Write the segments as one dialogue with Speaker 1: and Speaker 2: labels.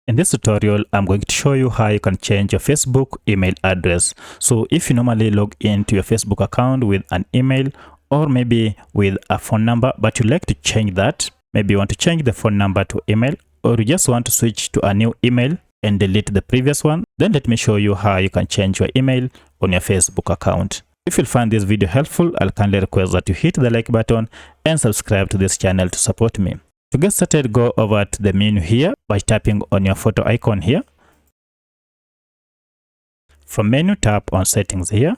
Speaker 1: In this tutorial, I'm going to show you how you can change your Facebook email address. So if you normally log into your Facebook account with an email or maybe with a phone number, but you like to change that, maybe you want to change the phone number to email, or you just want to switch to a new email and delete the previous one, then let me show you how you can change your email on your Facebook account. If you find this video helpful, I'll kindly request that you hit the like button and subscribe to this channel to support me. To get started, go over to the menu here by tapping on your photo icon here. From menu, tap on settings here.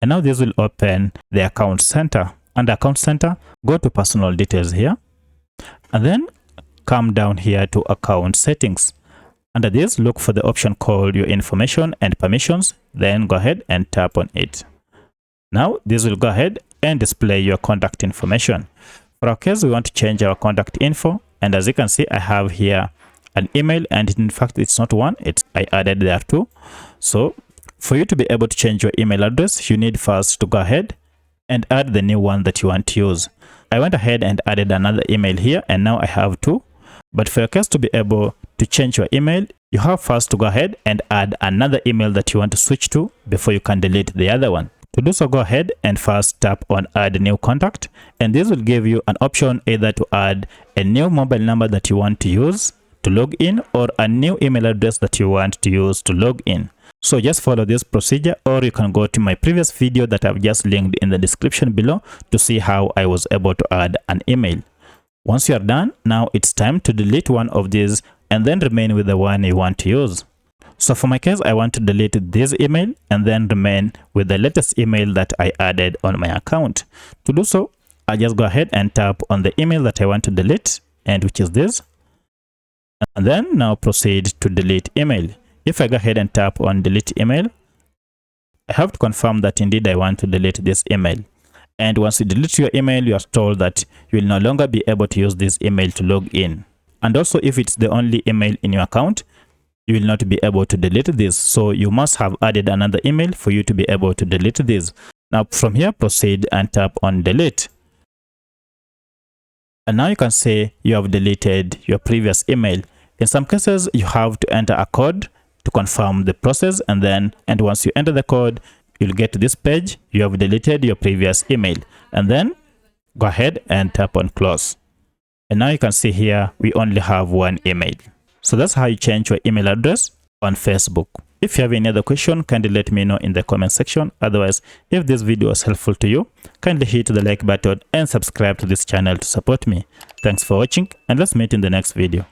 Speaker 1: And now this will open the account center. Under account center, go to personal details here. And then come down here to account settings. Under this, look for the option called your information and permissions. Then go ahead and tap on it. Now this will go ahead and display your contact information. For our case, we want to change our contact info, and as you can see, I have here an email, and in fact it's not one, I added there two. So for you to be able to change your email address, you need first to go ahead and add the new one that you want to use. I went ahead and added another email here, and now I have two. But for your case to be able to change your email, you have first to go ahead and add another email that you want to switch to before you can delete the other one. To do so, go ahead and first tap on add new contact, and this will give you an option either to add a new mobile number that you want to use to log in or a new email address that you want to use to log in. So just follow this procedure, or you can go to my previous video that I've just linked in the description below to see how I was able to add an email. Once you are done, now it's time to delete one of these and then remain with the one you want to use. So for my case, I want to delete this email and then remain with the latest email that I added on my account. To do so, I'll just go ahead and tap on the email that I want to delete, and which is this. And then now proceed to delete email. If I go ahead and tap on delete email, I have to confirm that indeed I want to delete this email. And once you delete your email, you are told that you will no longer be able to use this email to log in. And also, if it's the only email in your account, you will not be able to delete this. So you must have added another email for you to be able to delete this. Now from here, proceed and tap on delete. And now you can say you have deleted your previous email. In some cases, you have to enter a code to confirm the process, and once you enter the code, you'll get to this page. You have deleted your previous email, and then go ahead and tap on close. And now you can see here we only have one email. So that's how you change your email address on Facebook. If you have any other question, kindly let me know in the comment section. Otherwise, if this video was helpful to you, kindly hit the like button and subscribe to this channel to support me. Thanks for watching, and let's meet in the next video.